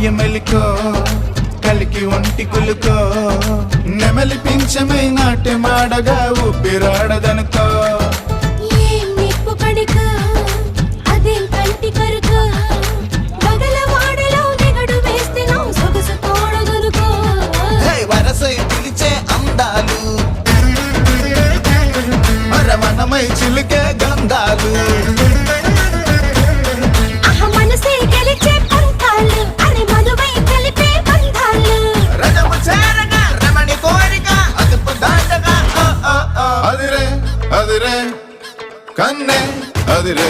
మాయమెలికో కలికి ఒంటి కులుకో నెమలి పింఛమై నాట్యమాడగా ఊపిరాడదనుకో వరసై పిలిచే అందాలు మనమై చిలికే గంధాలు రజము చేరగా రమణి కోరిక అదుపు దాటగా అదిరే అదిరే కన్నే అదిరే